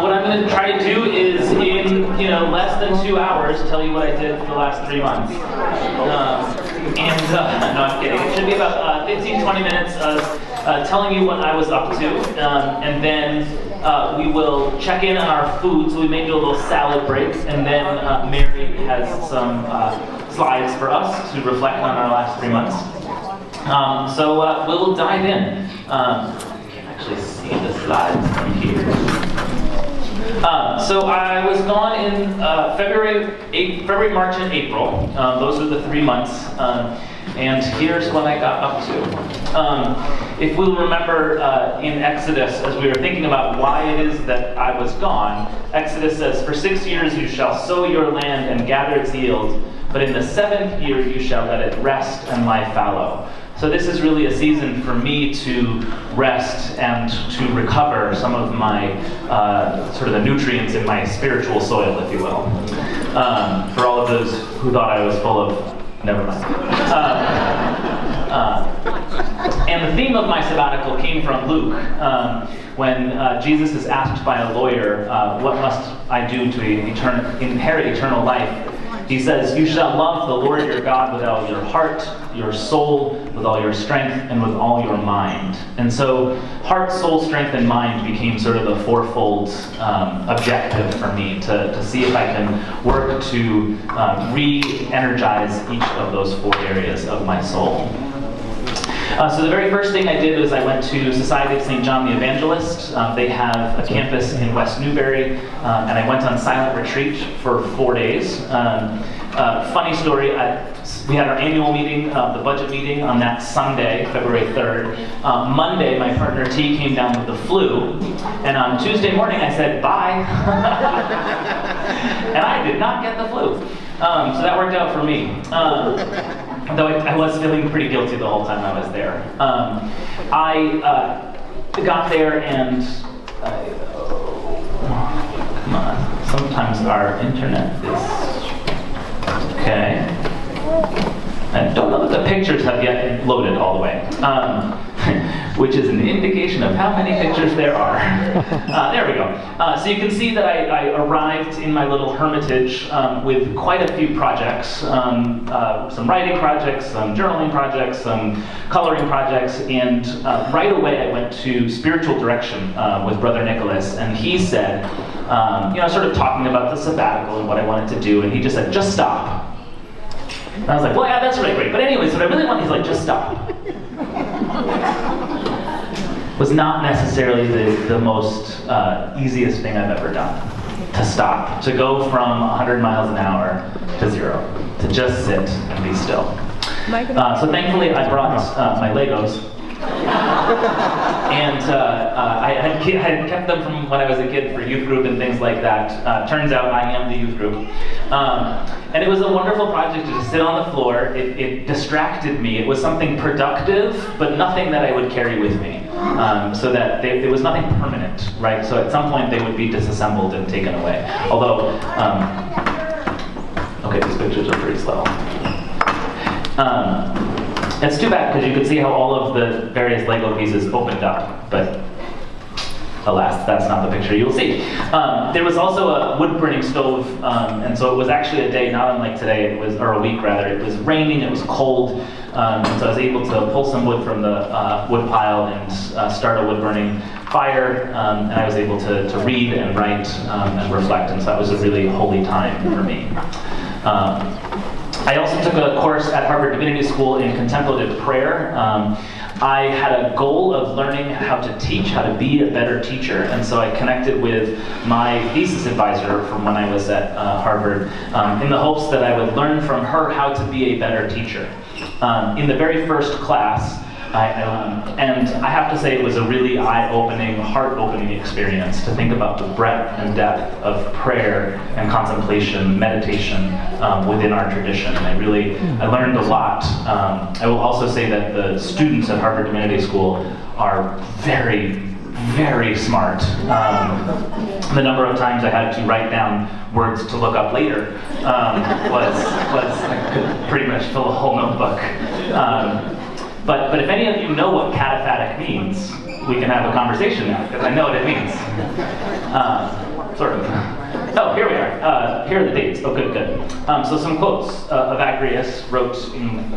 What I'm going to try to do is in less than 2 hours tell you what I did for the last 3 months. No, I'm kidding. It should be about 15-20 minutes of telling you what I was up to, and then we will check in on our food. So we may do a little salad break, and then Mary has some slides for us to reflect on our last 3 months. So we'll dive in. You can actually see the slides from here. So I was gone in February, March, and April. Those are the 3 months. And here's what I got up to. If we'll remember in Exodus, as we were thinking about why it is that I was gone, Exodus says, "For 6 years you shall sow your land and gather its yield, but in the 7th year you shall let it rest and lie fallow." So this is really a season for me to rest and to recover some of my sort of the nutrients in my spiritual soil, if you will. For all of those who thought I was full of, never mind. And the theme of my sabbatical came from Luke, when Jesus is asked by a lawyer, what must I do to inherit eternal life? He says, "You shall love the Lord your God with all your heart, your soul, with all your strength, and with all your mind." And so heart, soul, strength, and mind became sort of the fourfold objective for me to see if I can work to re-energize each of those 4 areas of my soul. So the very first thing I did was I went to Society of St. John the Evangelist. They have a campus in West Newbury, and I went on silent retreat for 4 days. Funny story, we had our annual meeting, the budget meeting, on that Sunday, February 3rd. Monday, my partner T came down with the flu, and on Tuesday morning I said, "Bye." And I did not get the flu. So that worked out for me. Though I was feeling pretty guilty the whole time I was there. I got there and, come on, sometimes our internet is, okay. I don't know that the pictures have yet loaded all the way, which is an indication of how many pictures there are. There we go. So you can see that I arrived in my little hermitage with quite a few projects, some writing projects, some journaling projects, some coloring projects, and right away I went to spiritual direction with Brother Nicholas, and he said, sort of talking about the sabbatical and what I wanted to do, and he just said, "Just stop." And I was like, "Well, yeah, that's really great. But anyways, what I really want," he's like, "Just stop." Was not necessarily the most easiest thing I've ever done. To stop. To go from 100 miles an hour to 0. To just sit and be still. So thankfully I brought my Legos. And I had kept them from when I was a kid for youth group and things like that. Turns out I am the youth group. And it was a wonderful project to just sit on the floor. It distracted me. It was something productive, but nothing that I would carry with me. So that there was nothing permanent, right? So at some point they would be disassembled and taken away. Although, okay, these pictures are pretty slow. It's too bad because you could see how all of the various Lego pieces opened up, but alas, that's not the picture you'll see. There was also a wood-burning stove, and so it was actually a day not unlike today, or a week rather. It was raining, it was cold, and so I was able to pull some wood from the wood pile and start a wood-burning fire, and I was able to read and write and reflect, and so that was a really holy time for me. I also took a course at Harvard Divinity School in contemplative prayer. I had a goal of learning how to teach, how to be a better teacher, and so I connected with my thesis advisor from when I was at Harvard in the hopes that I would learn from her how to be a better teacher. In the very first class, and I have to say it was a really eye-opening, heart-opening experience to think about the breadth and depth of prayer and contemplation, meditation within our tradition. And I learned a lot. I will also say that the students at Harvard Divinity School are very, very smart. The number of times I had to write down words to look up later was I could pretty much fill a whole notebook. But if any of you know what cataphatic means, we can have a conversation now, because I know what it means. Sort of. Oh, here we are. Here are the dates. Oh, good. So some quotes. Evagrius wrote in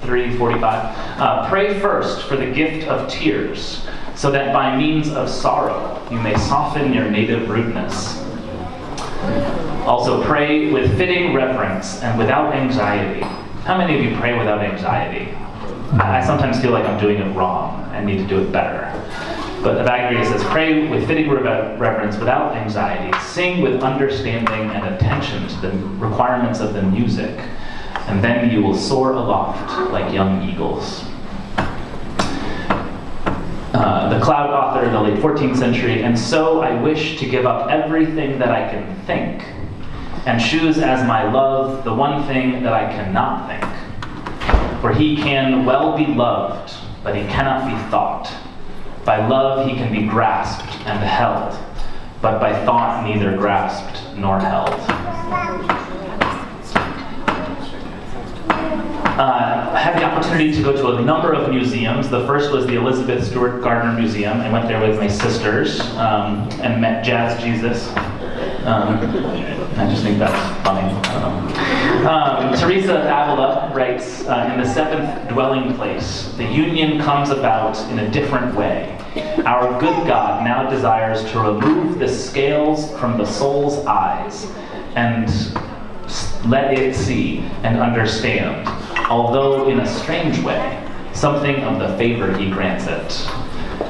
345. Pray first for the gift of tears, so that by means of sorrow you may soften your native rudeness. Also, pray with fitting reverence and without anxiety. How many of you pray without anxiety? I sometimes feel like I'm doing it wrong. I need to do it better. But Evagrius says, pray with fitting reverence without anxiety. Sing with understanding and attention to the requirements of the music. And then you will soar aloft like young eagles. The Cloud author in the late 14th century, and so I wish to give up everything that I can think, and choose as my love the one thing that I cannot think. For he can well be loved, but he cannot be thought. By love he can be grasped and held, but by thought neither grasped nor held. I had the opportunity to go to a number of museums. The first was the Elizabeth Stuart Gardner Museum. I went there with my sisters and met Jazz Jesus. I just think that's funny. I don't know. Teresa of Avila writes, in the seventh dwelling place, the union comes about in a different way. Our good God now desires to remove the scales from the soul's eyes and let it see and understand, although in a strange way, something of the favor he grants it.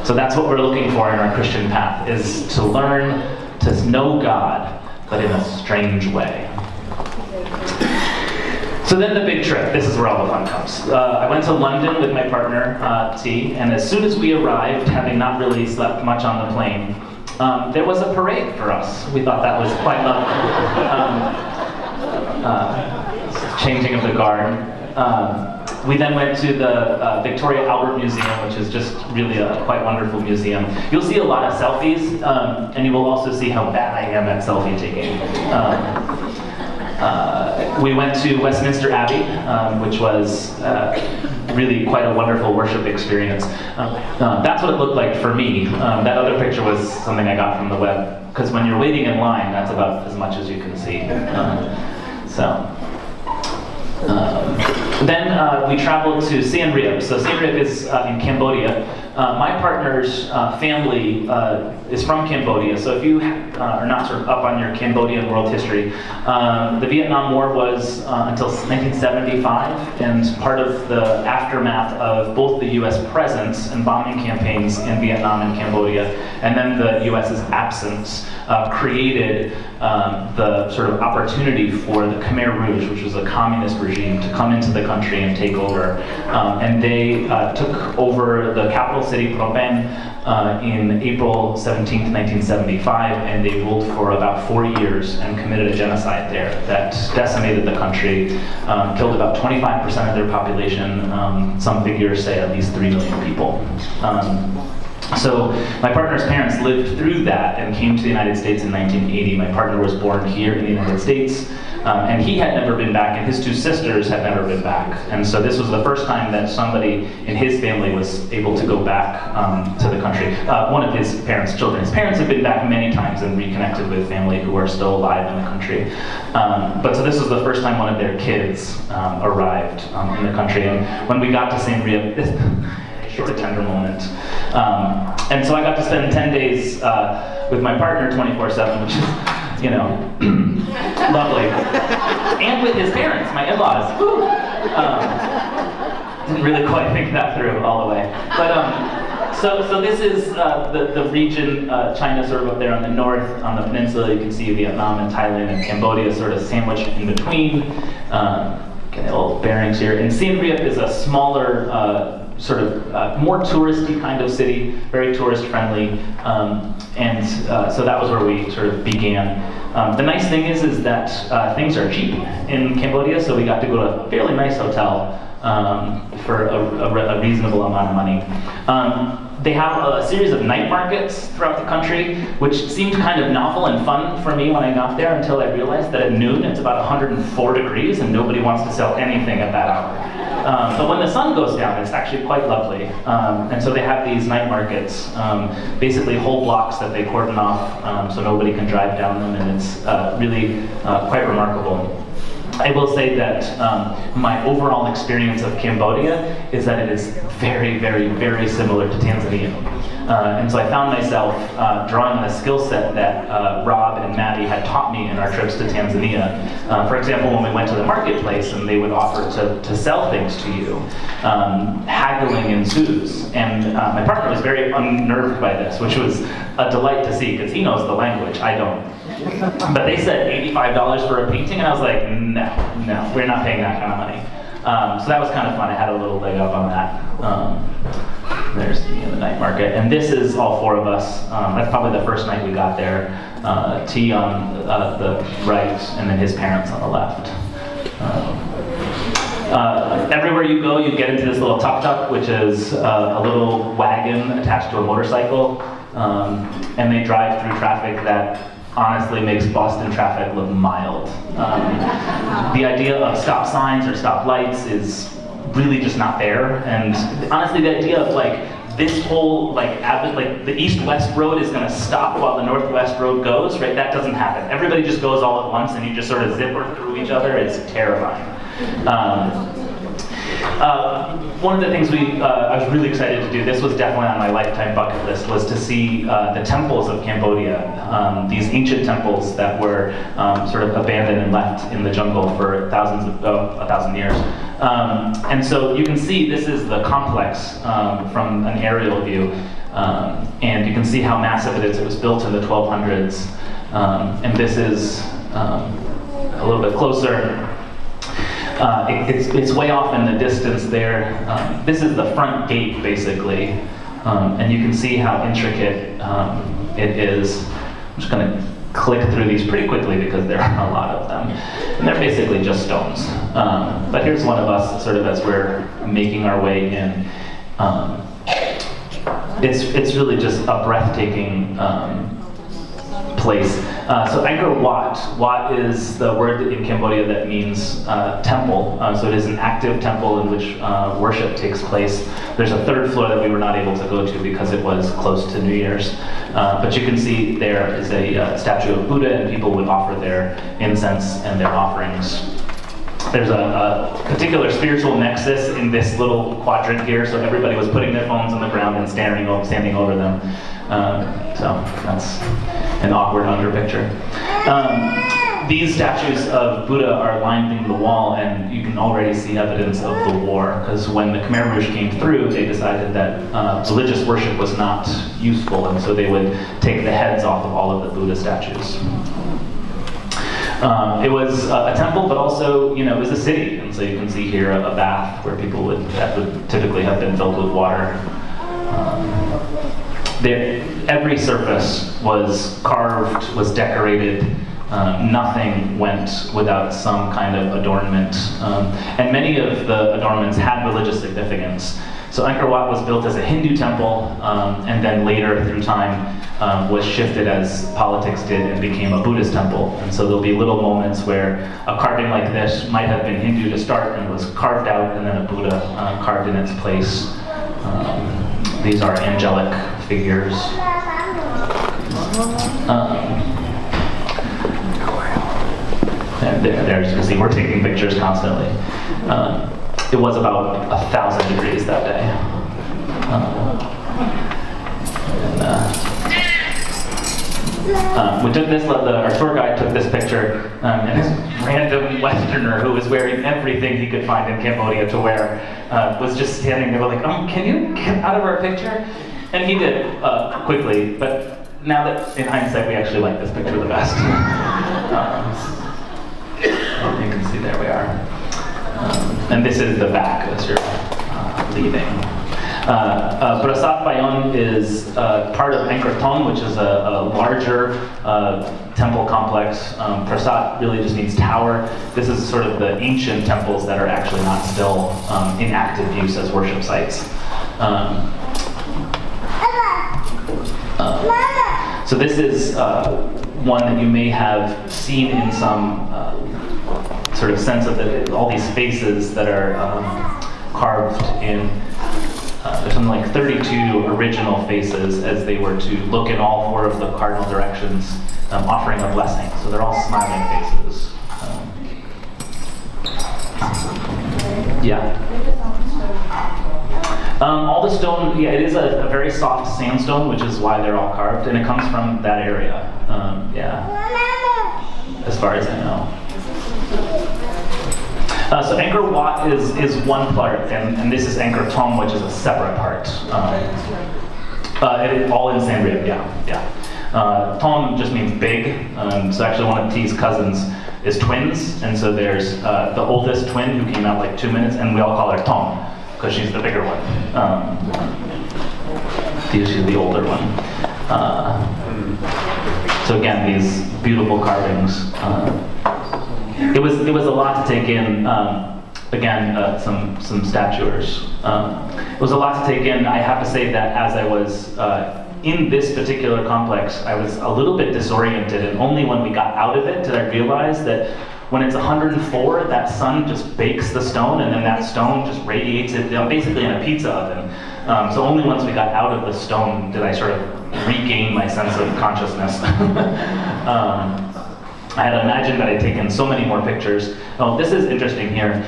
So that's what we're looking for in our Christian path, is to learn to know God, but in a strange way. So then the big trip, this is where all the fun comes. I went to London with my partner, T, and as soon as we arrived, having not really slept much on the plane, there was a parade for us. We thought that was quite lovely. Changing of the guard. We then went to the Victoria Albert Museum, which is just really a quite wonderful museum. You'll see a lot of selfies, and you will also see how bad I am at selfie taking. We went to Westminster Abbey, which was really quite a wonderful worship experience. That's what it looked like for me. That other picture was something I got from the web, because when you're waiting in line, that's about as much as you can see. Then we traveled to Siem Reap. So Siem Reap is in Cambodia. My partner's family is from Cambodia. So if you are not sort of up on your Cambodian world history, the Vietnam War was until 1975, and part of the aftermath of both the U.S. presence and bombing campaigns in Vietnam and Cambodia, and then the U.S.'s absence, created the sort of opportunity for the Khmer Rouge, which was a communist regime, to come into the country and take over. And they took over the capital city, Phnom Penh, in April 17th, 1975, and they ruled for about 4 years and committed a genocide there that decimated the country, killed about 25% of their population. Some figures say at least 3 million people. So my partner's parents lived through that and came to the United States in 1980. My partner was born here in the United States, and he had never been back, and his 2 sisters had never been back. And so this was the first time that somebody in his family was able to go back to the country. One of his parents' children. His parents had been back many times and reconnected with family who are still alive in the country. But so this was the first time one of their kids arrived in the country. And when we got to Siem Reap, it's a tender moment. And so I got to spend 10 days with my partner 24/7, which is, you know, lovely. And with his parents, my in-laws. Didn't really quite think that through all the way. But so this is the region, China sort of up there on the north, on the peninsula. You can see Vietnam and Thailand and Cambodia sort of sandwiched in between. Get a little bearings here. And Siem Reap is a smaller, sort of more touristy kind of city, very tourist friendly, and so that was where we sort of began. The nice thing is that things are cheap in Cambodia, so we got to go to a fairly nice hotel for a reasonable amount of money. They have a series of night markets throughout the country, which seemed kind of novel and fun for me when I got there, until I realized that at noon it's about 104 degrees and nobody wants to sell anything at that hour. But when the sun goes down, it's actually quite lovely. And so they have these night markets, basically whole blocks that they cordon off so nobody can drive down them, and it's really quite remarkable. I will say that my overall experience of Cambodia is that it is very, very, very similar to Tanzania. And so I found myself drawing on a skill set that Rob and Maddie had taught me in our trips to Tanzania. For example, when we went to the marketplace and they would offer to sell things to you, haggling ensues. And my partner was very unnerved by this, which was a delight to see because he knows the language, I don't. But they said $85 for a painting, and I was like, no, we're not paying that kind of money. So that was kind of fun. I had a little leg up on that. There's me in the night market. And this is all four of us. That's probably the first night we got there. T on the right, and then his parents on the left. Everywhere you go, you get into this little tuk-tuk, which is a little wagon attached to a motorcycle. And they drive through traffic that honestly makes Boston traffic look mild. The idea of stop signs or stop lights is really just not there. And honestly, the idea of this whole the east-west road is going to stop while the northwest road goes, right? That doesn't happen. Everybody just goes all at once, and you just sort of zipper through each other. It's terrifying. One of the things I was really excited to do, this was definitely on my lifetime bucket list, was to see the temples of Cambodia, these ancient temples that were sort of abandoned and left in the jungle for 1,000 years. And so you can see this is the complex from an aerial view, and you can see how massive it is. It was built in the 1200s, and this is a little bit closer. It's way off in the distance there. This is the front gate, basically, and you can see how intricate it is. I'm just going to click through these pretty quickly because there are a lot of them, and they're basically just stones. But here's one of us, sort of as we're making our way in. It's really just a breathtaking place. So Angkor Wat. Wat is the word in Cambodia that means temple. So it is an active temple in which worship takes place. There's a third floor that we were not able to go to because it was close to New Year's. But you can see there is a statue of Buddha, and people would offer their incense and their offerings. There's a particular spiritual nexus in this little quadrant here, so everybody was putting their phones on the ground and standing over them. So that's an awkward under picture. These statues of Buddha are lining the wall, and you can already see evidence of the war, because when the Khmer Rouge came through, they decided that religious worship was not useful, and so they would take the heads off of all of the Buddha statues. It was a temple, but also, it was a city, and so you can see here a bath where people would typically have been filled with water. Every surface was carved, was decorated. Nothing went without some kind of adornment. And many of the adornments had religious significance. So Angkor Wat was built as a Hindu temple, and then later, through time, was shifted as politics did and became a Buddhist temple. And so there'll be little moments where a carving like this might have been Hindu to start and was carved out, and then a Buddha carved in its place. These are angelic figures. There, as you can see, we're taking pictures constantly. It was about 1,000 degrees that day. We took this, our tour guide took this picture, and this random Westerner who was wearing everything he could find in Cambodia to wear was just standing there like, can you get out of our picture? And he did quickly, but now that in hindsight we actually like this picture the best. You can see there we are. And this is the back as you're leaving. Prasat Bayon is part of Angkor Thom, which is a larger temple complex. Prasat really just means tower. This is sort of the ancient temples that are actually not still in active use as worship sites. So this is one that you may have seen in some sort of sense of all these faces that are carved in, there's something like 32 original faces as they were to look in all 4 of the cardinal directions, offering a blessing. So they're all smiling faces. Yeah. All the stone, yeah, it is a very soft sandstone, which is why they're all carved, and it comes from that area. As far as I know. So Angkor Wat is one part, and this is Angkor Thom, which is a separate part. All in Siem Reap, yeah. Thom just means big. So actually one of T's cousins is twins, and so there's the oldest twin who came out like 2 minutes, and we all call her Thom, because she's the bigger one. She's the older one. So again, these beautiful carvings. It was a lot to take in. Again, some statues. It was a lot to take in. I have to say that as I was in this particular complex, I was a little bit disoriented, and only when we got out of it did I realize that when it's 104, that sun just bakes the stone, and then that stone just radiates it, basically in a pizza oven. So only once we got out of the stone did I sort of regain my sense of consciousness. I had imagined that I'd taken so many more pictures. Oh, this is interesting here.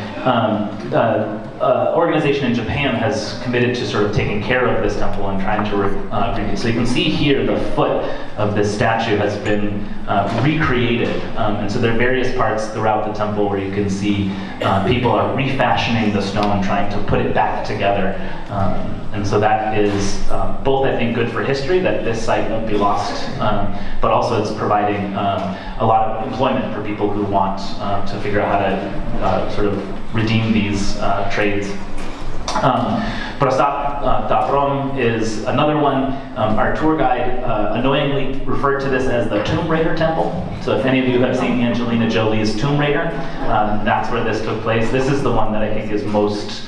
Organization in Japan has committed to sort of taking care of this temple and trying to so you can see here the foot of this statue has been recreated, and so there are various parts throughout the temple where you can see people are refashioning the stone, trying to put it back together, and so that is both, I think, good for history, that this site won't be lost, but also it's providing a lot of employment for people who want to figure out how to sort of redeem these trades. Prasat Daprom is another one. Our tour guide annoyingly referred to this as the Tomb Raider Temple. So if any of you have seen Angelina Jolie's Tomb Raider, that's where this took place. This is the one that I think is most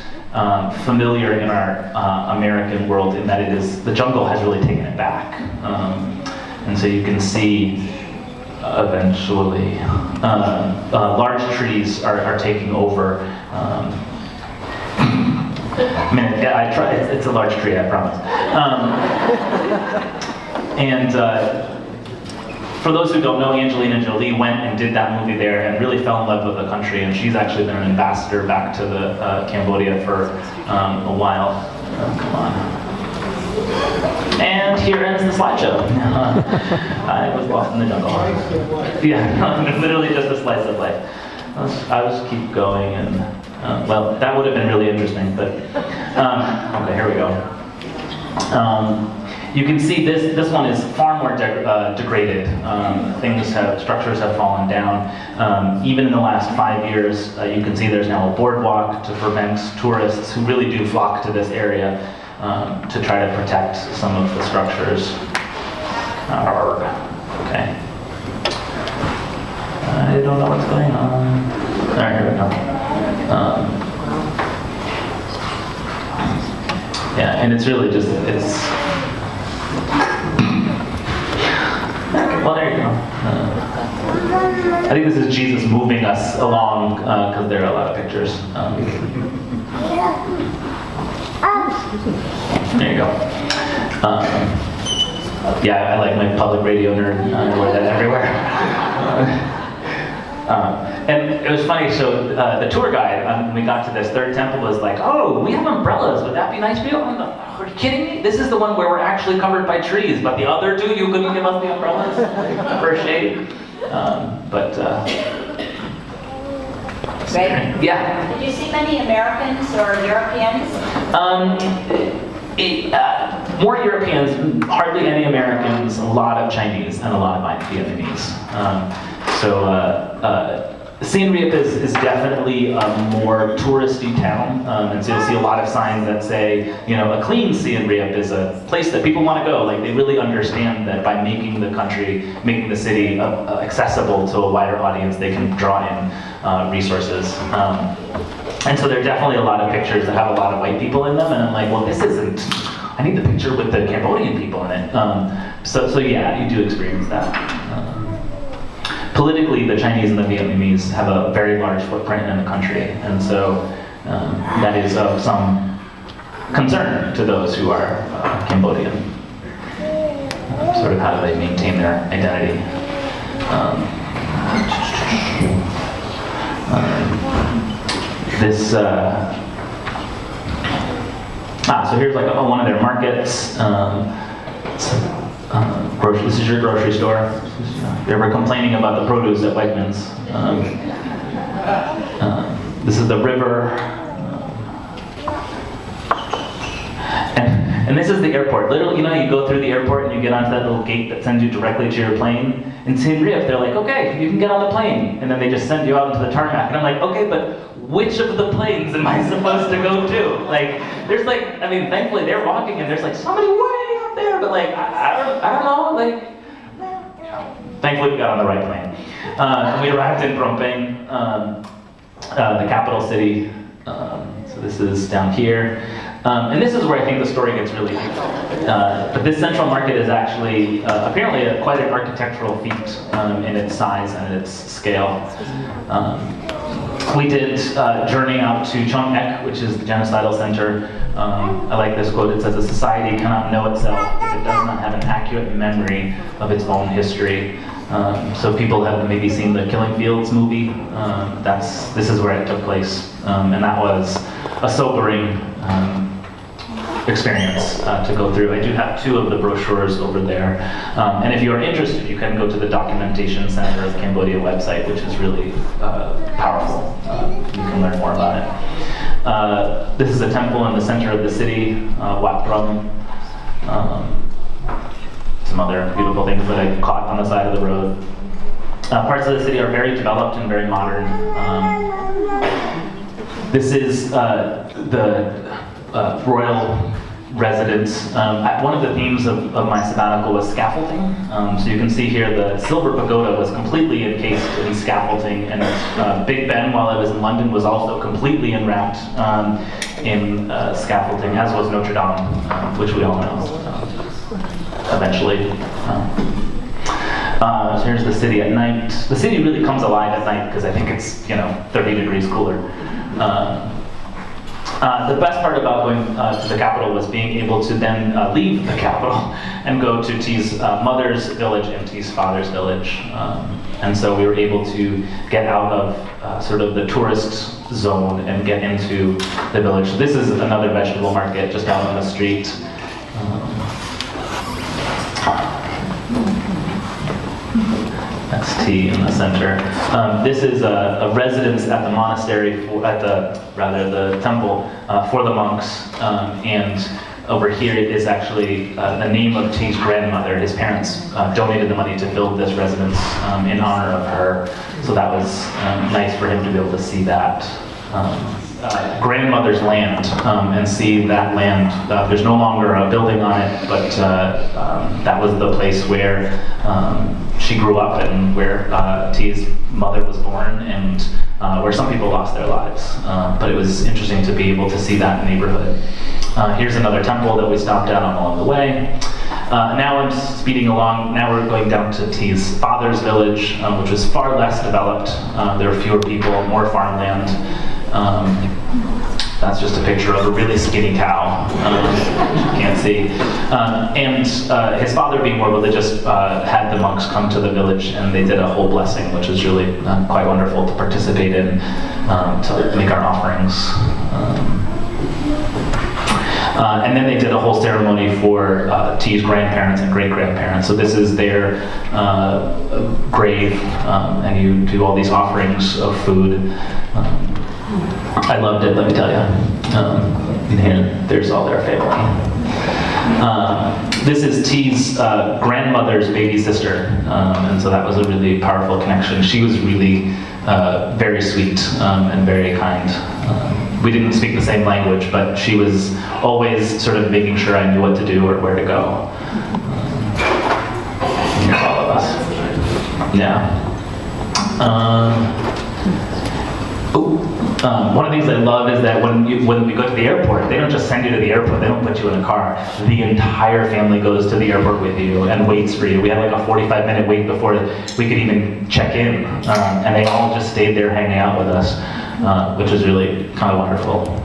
familiar in our American world, in that the jungle has really taken it back. And so you can see eventually large trees are taking over. I try. It's a large tree, I promise. And for those who don't know, Angelina Jolie went and did that movie there and really fell in love with the country. And she's actually been an ambassador back to the Cambodia for a while. Come on. And here ends the slideshow. I was lost in the jungle. Yeah, literally just a slice of life. I was keep going, and well, that would have been really interesting, but okay, here we go. You can see this one is far more degraded. Structures have fallen down. Even in the last 5 years, you can see there's now a boardwalk to prevent tourists who really do flock to this area to try to protect some of the structures. Okay. I don't know what's going on. All right, here we go. Yeah, and it's really just, well, there you go. I think this is Jesus moving us along, because there are a lot of pictures. There you go. Yeah, I like my public radio nerd. I wear that everywhere. And it was funny, so the tour guide, when we got to this third temple, was like, oh, we have umbrellas, would that be nice for you? I'm like, are you kidding me? This is the one where we're actually covered by trees, but the other two, you couldn't give us the umbrellas for shade. Right. Yeah. Did you see many Americans or Europeans? More Europeans, hardly any Americans, a lot of Chinese, and a lot of Vietnamese. Siem Reap is definitely a more touristy town, and so you'll see a lot of signs that say, a clean Siem Reap is a place that people want to go. Like, they really understand that by making the city accessible to a wider audience, they can draw in resources. And so there are definitely a lot of pictures that have a lot of white people in them, and I'm like, well, this isn't, I need the picture with the Cambodian people in it. So yeah, you do experience that. Politically, the Chinese and the Vietnamese have a very large footprint in the country, and so that is of some concern to those who are Cambodian. Sort of how do they maintain their identity? So here's like one of their markets. This is your grocery store. If you're ever complaining about the produce at Wegmans. This is the river. And this is the airport. Literally, you go through the airport and you get onto that little gate that sends you directly to your plane. In Siem Reap, they're like, okay, you can get on the plane. And then they just send you out into the tarmac. And I'm like, okay, but which of the planes am I supposed to go to? Like, there's thankfully they're walking and there's like somebody way up there, but like, I don't know, like, thankfully we got on the right plane. And we arrived in Phnom Penh, the capital city. So this is down here. And this is where I think the story gets really deep. But this central market is actually apparently quite an architectural feat in its size and its scale. We did journey out to Chon Ek, which is the genocidal center. I like this quote. It says, "A society cannot know itself if it does not have an accurate memory of its own history." So people have maybe seen the Killing Fields movie. This is where it took place, and that was a sobering experience to go through. I do have 2 of the brochures over there, and if you are interested, you can go to the Documentation Center of Cambodia website, which is really powerful. You can learn more about it. This is a temple in the center of the city, Wat Drum. Some other beautiful things that I caught on the side of the road. Parts of the city are very developed and very modern. This is the royal residence. One of the themes of my sabbatical was scaffolding. So you can see here the silver pagoda was completely encased in scaffolding, and Big Ben, while I was in London, was also completely enwrapped in scaffolding, as was Notre Dame, which we all know eventually. So here's the city at night. The city really comes alive at night because I think it's 30 degrees cooler. The best part about going to the capital was being able to then leave the capital and go to T's mother's village and T's father's village. And so we were able to get out of sort of the tourist zone and get into the village. So this is another vegetable market just out on the street. That's T in the center. This is a residence at the monastery, the temple for the monks. And over here is actually the name of T's grandmother. His parents donated the money to build this residence in honor of her. So that was nice for him to be able to see that. Grandmother's land and see that land. There's no longer a building on it, but that was the place where she grew up and where T's mother was born, and where some people lost their lives. But it was interesting to be able to see that neighborhood. Here's another temple that we stopped at along the way. Now I'm speeding along. Now we're going down to T's father's village, which was far less developed. There were fewer people, more farmland. That's just a picture of a really skinny cow, you can't see. And his father, being more religious, had the monks come to the village and they did a whole blessing, which was really quite wonderful to participate in, to make our offerings. And then they did a whole ceremony for T's grandparents and great-grandparents. So this is their grave, and you do all these offerings of food. I loved it, let me tell you. And here, there's all their family. This is T's grandmother's baby sister, and so that was a really powerful connection. She was really very sweet and very kind. We didn't speak the same language, but she was always sort of making sure I knew what to do or where to go. Here's all of us. Yeah. One of the things I love is that when we go to the airport, they don't just send you to the airport, they don't put you in a car. The entire family goes to the airport with you and waits for you. We had like a 45-minute wait before we could even check in, and they all just stayed there hanging out with us. which was really kind of wonderful.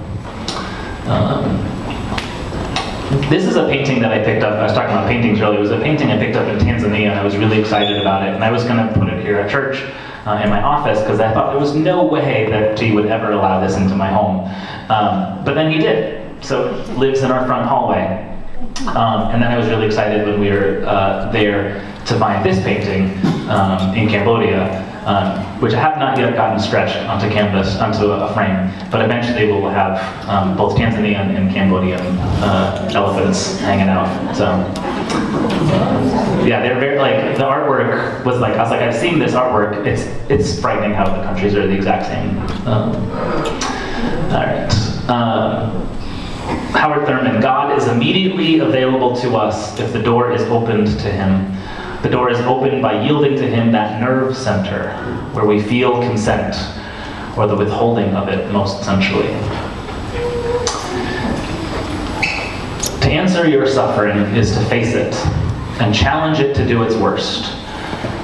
This is a painting that I picked up. I was talking about paintings earlier. It was a painting I picked up in Tanzania, and I was really excited about it. And I was going to put it here at church in my office because I thought there was no way that he would ever allow this into my home. But then he did. So it lives in our front hallway. And then I was really excited when we were there to find this painting in Cambodia, which I have not yet gotten stretched onto canvas, onto a frame, but eventually we'll have both Tanzanian and Cambodian elephants hanging out. So, yeah, they're very, like, the artwork was like, I was like, I've seen this artwork, it's frightening how the countries are the exact same. All right. Howard Thurman, God is immediately available to us if the door is opened to him. The door is opened by yielding to him that nerve center where we feel consent, or the withholding of it most essentially. To answer your suffering is to face it and challenge it to do its worst.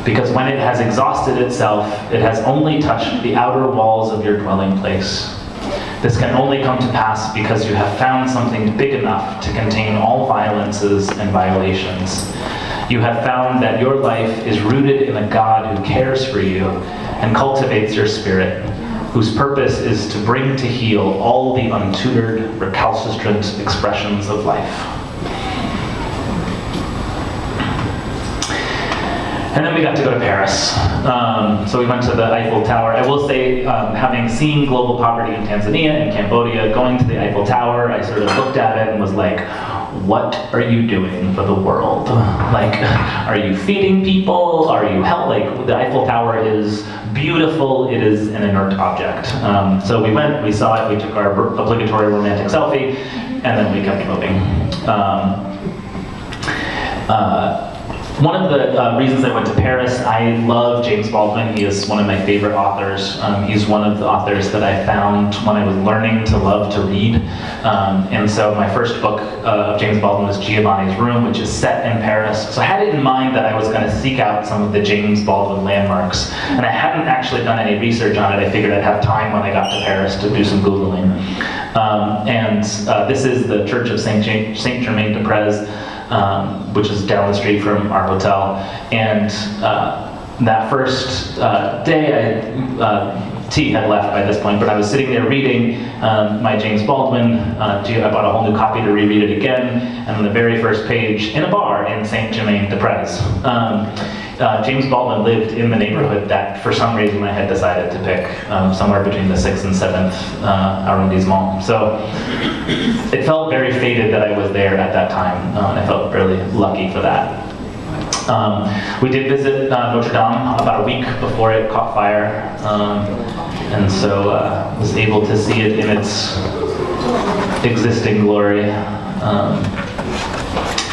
Because when it has exhausted itself, it has only touched the outer walls of your dwelling place. This can only come to pass because you have found something big enough to contain all violences and violations. You have found that your life is rooted in a God who cares for you and cultivates your spirit, whose purpose is to bring to heal all the untutored, recalcitrant expressions of life. And then we got to go to Paris. So we went to the Eiffel Tower. I will say, having seen global poverty in Tanzania and Cambodia, going to the Eiffel Tower, I sort of looked at it and was like, what are you doing for the world? Like, are you feeding people? Are you like, the Eiffel Tower is beautiful, it is an inert object. So we went, we saw it, we took our obligatory romantic selfie, and then we kept moving. One of the reasons I went to Paris, I love James Baldwin. He is one of my favorite authors. He's one of the authors that I found when I was learning to love to read. And so my first book of James Baldwin was Giovanni's Room, which is set in Paris. So I had it in mind that I was going to seek out some of the James Baldwin landmarks. And I hadn't actually done any research on it. I figured I'd have time when I got to Paris to do some Googling. This is the Church of Saint Germain-des-Prés, which is down the street from our hotel. And that first day, T had left by this point, but I was sitting there reading my James Baldwin. I bought a whole new copy to reread it again. And on the very first page, in a bar in Saint Germain-des-Prés, James Baldwin lived in the neighborhood that, for some reason, I had decided to pick somewhere between the 6th and 7th arrondissement. So it felt very fated that I was there at that time, and I felt really lucky for that. We did visit Notre Dame about a week before it caught fire, and so was able to see it in its existing glory.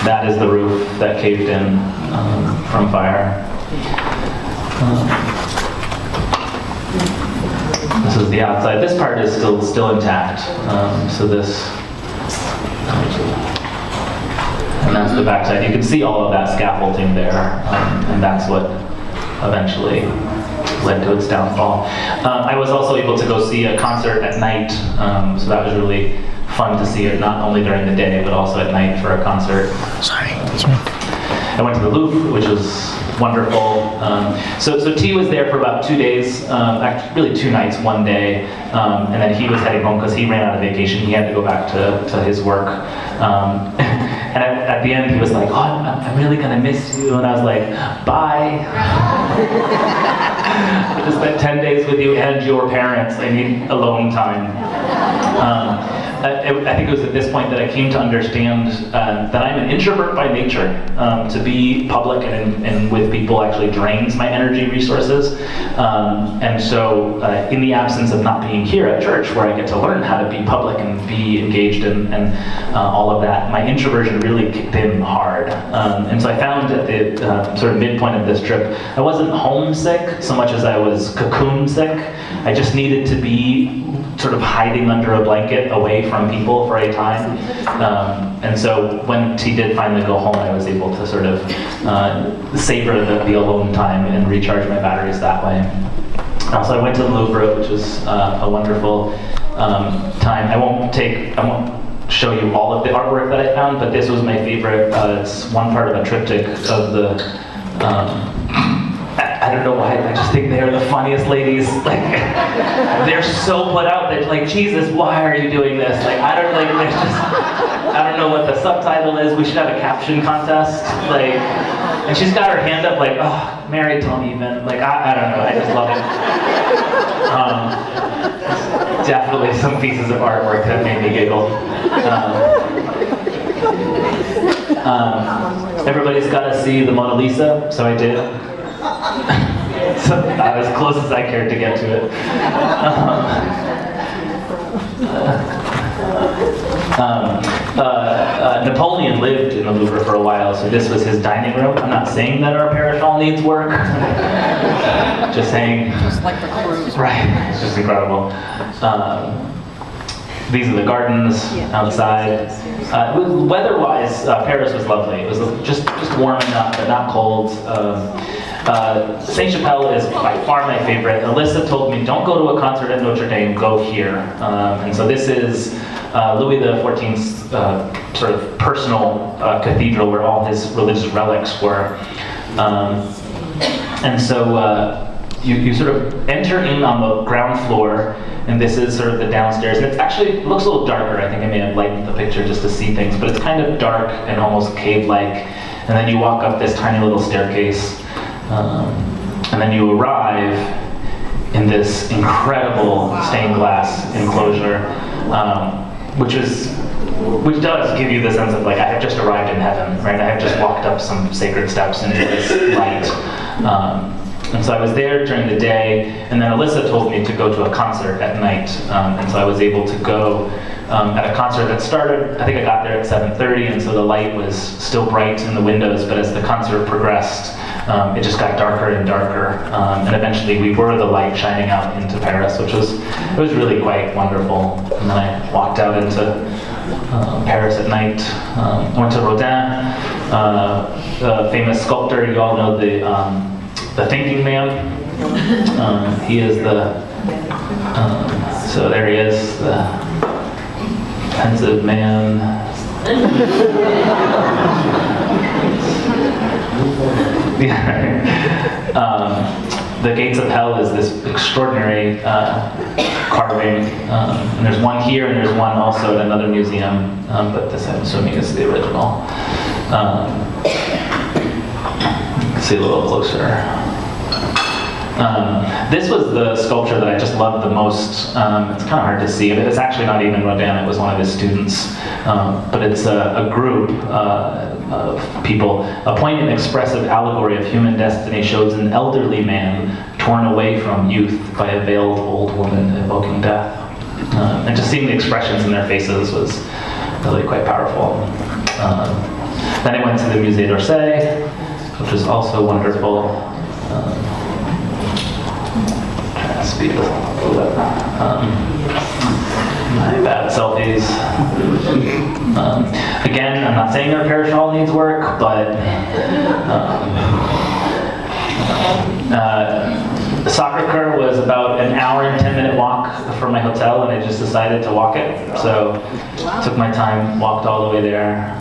That is the roof that caved in from fire. This is the outside. This part is still intact. So this, and that's the backside. You can see all of that scaffolding there, and that's what eventually led to its downfall. I was also able to go see a concert at night, so that was really fun to see it, not only during the day, but also at night for a concert. Sorry, that's me. I went to the Louvre, which was wonderful. So T was there for about 2 days, actually really 2 nights, 1 day, and then he was heading home because he ran out of vacation. He had to go back to his work. And at the end, he was like, oh, I'm really gonna miss you. And I was like, bye. I just spent 10 days with you and your parents. I need alone time. I think it was at this point that I came to understand that I'm an introvert by nature. To be public and with people actually drains my energy resources. And so in the absence of not being here at church, where I get to learn how to be public and be engaged and all of that, my introversion really kicked in hard. And so I found at the sort of midpoint of this trip, I wasn't homesick so much as I was cocoon sick. I just needed to be sort of hiding under a blanket away from people for a time. And so when T did finally go home, I was able to sort of savor the alone time and recharge my batteries that way. So I went to the Louvre, which was a wonderful time. I won't show you all of the artwork that I found, but this was my favorite. It's one part of a triptych of the. I don't know why. I just think they are the funniest ladies. Like, they're so put out that, like, Jesus, why are you doing this? Like, I don't know what the subtitle is. We should have a caption contest. Like, and she's got her hand up, like, oh, Mary, don't even. Like, I don't know. I just love it. Definitely some pieces of artwork that made me giggle. Everybody's got to see the Mona Lisa, so I did. So as close as I cared to get to it. Napoleon lived in the Louvre for a while, so this was his dining room. I'm not saying that our parish hall needs work. Just saying. Just like the cruise. Right, it's just incredible. These are the gardens outside. Weather-wise, Paris was lovely. It was just warm enough, but not cold. Saint-Chapelle is by far my favorite. Alyssa told me, don't go to a concert at Notre Dame, go here. And so this is Louis XIV's sort of personal cathedral where all his religious relics were. And so you sort of enter in on the ground floor, and this is sort of the downstairs. And it looks a little darker. I think I may have lightened the picture just to see things, but it's kind of dark and almost cave-like. And then you walk up this tiny little staircase, and then you arrive in this incredible stained glass enclosure, which does give you the sense of, like, I have just arrived in heaven, right? I have just walked up some sacred steps into this light. And so I was there during the day, and then Alyssa told me to go to a concert at night, and so I was able to go at a concert that started, I think I got there at 7:30, and so the light was still bright in the windows, but as the concert progressed, it just got darker and darker, and eventually we were the light shining out into Paris, which was really quite wonderful. And then I walked out into Paris at night. I went to Rodin, the famous sculptor. You all know the thinking man. He is so there he is, the pensive man. The Gates of Hell is this extraordinary carving. And there's one here, and there's one also at another museum, but this I'm assuming is the original. See a little closer. This was the sculpture that I just loved the most. It's kind of hard to see. It's actually not even Rodin, it was one of his students. But it's a group of people. A poignant expressive allegory of human destiny shows an elderly man torn away from youth by a veiled old woman evoking death. And just seeing the expressions in their faces was really quite powerful. Then I went to the Musée d'Orsay, which was also wonderful. Trying to speed this up. My bad selfies. Again, I'm not saying our parish hall needs work, but the soccer court was about an hour and 10-minute walk from my hotel, and I just decided to walk it. So took my time, walked all the way there.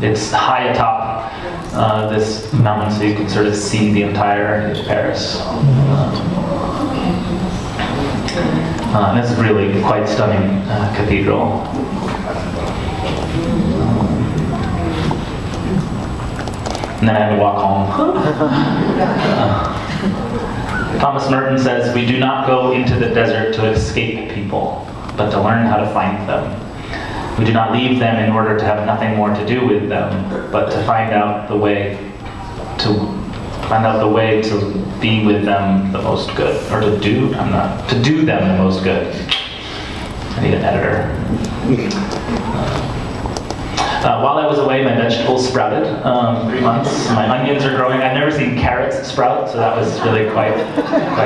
It's high atop this mountain, so you can sort of see the entire Paris. And it's really quite stunning cathedral. And then I had to walk home. Thomas Merton says, "We do not go into the desert to escape people, but to learn how to find them. We do not leave them in order to have nothing more to do with them, but to find out the way to be with them the most good, or to do them the most good." I need an editor. While I was away, my vegetables sprouted. 3 months. My onions are growing. I've never seen carrots sprout, so that was really quite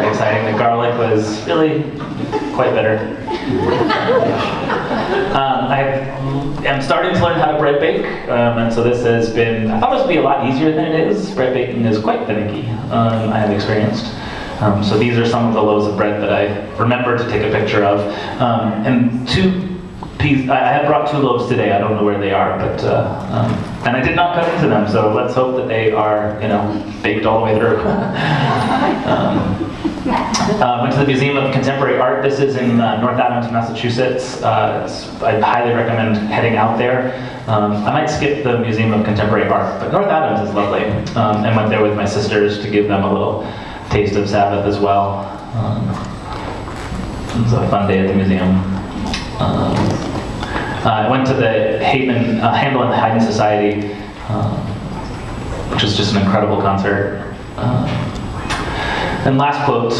exciting. The garlic was really quite bitter. I am starting to learn how to bread bake, and so this has been, I thought it would be a lot easier than it is. Bread baking is quite finicky, I have experienced. So these are some of the loaves of bread that I remember to take a picture of. And I have brought 2 loaves today. I don't know where they are, but and I did not cut into them. So let's hope that they are, baked all the way through. Went to the Museum of Contemporary Art. This is in North Adams, Massachusetts. I highly recommend heading out there. I might skip the Museum of Contemporary Art, but North Adams is lovely. And went there with my sisters to give them a little taste of Sabbath as well. It was a fun day at the museum. I went to the Handel and the Haydn Society, which was just an incredible concert. And last quote,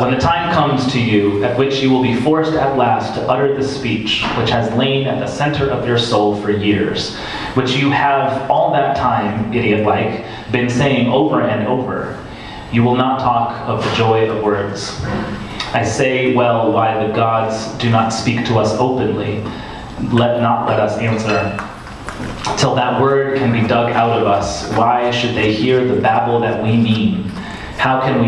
when the time comes to you at which you will be forced at last to utter the speech which has lain at the center of your soul for years, which you have all that time, idiot-like, been saying over and over, you will not talk of the joy of words. I say, well, why the gods do not speak to us openly, let us answer. Till that word can be dug out of us, why should they hear the babble that we mean? How can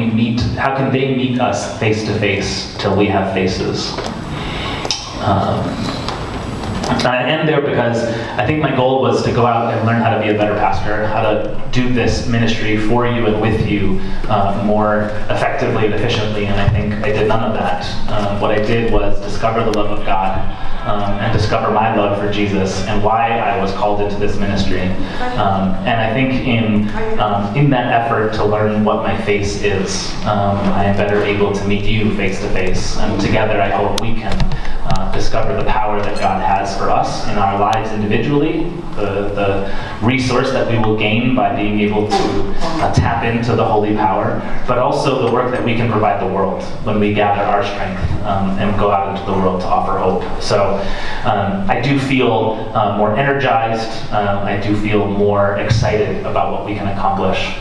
they meet us face to face till we have faces? I end there because I think my goal was to go out and learn how to be a better pastor, how to do this ministry for you and with you more effectively and efficiently, and I think I did none of that. What I did was discover the love of God and discover my love for Jesus and why I was called into this ministry. And I think in that effort to learn what my face is, I am better able to meet you face to face, and together I hope we can discover the power that God has for us in our lives individually, the resource that we will gain by being able to tap into the holy power, but also the work that we can provide the world when we gather our strength and go out into the world to offer hope. So I do feel more energized. I do feel more excited about what we can accomplish.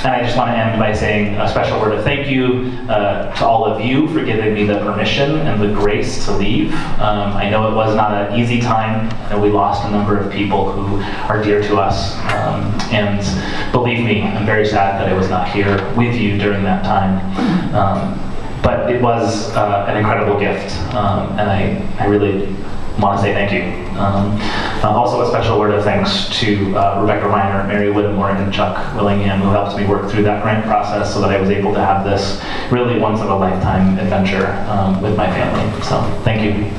And I just want to end by saying a special word of thank you to all of you for giving me the permission and the grace to leave. I know it was not an easy time, and we lost a number of people who are dear to us. And believe me, I'm very sad that I was not here with you during that time. But it was an incredible gift, and I really want to say thank you. Also a special word of thanks to Rebecca Reiner, Mary Whittemore, and Chuck Willingham, who helped me work through that grant process so that I was able to have this really once-in-a-lifetime adventure with my family. So thank you.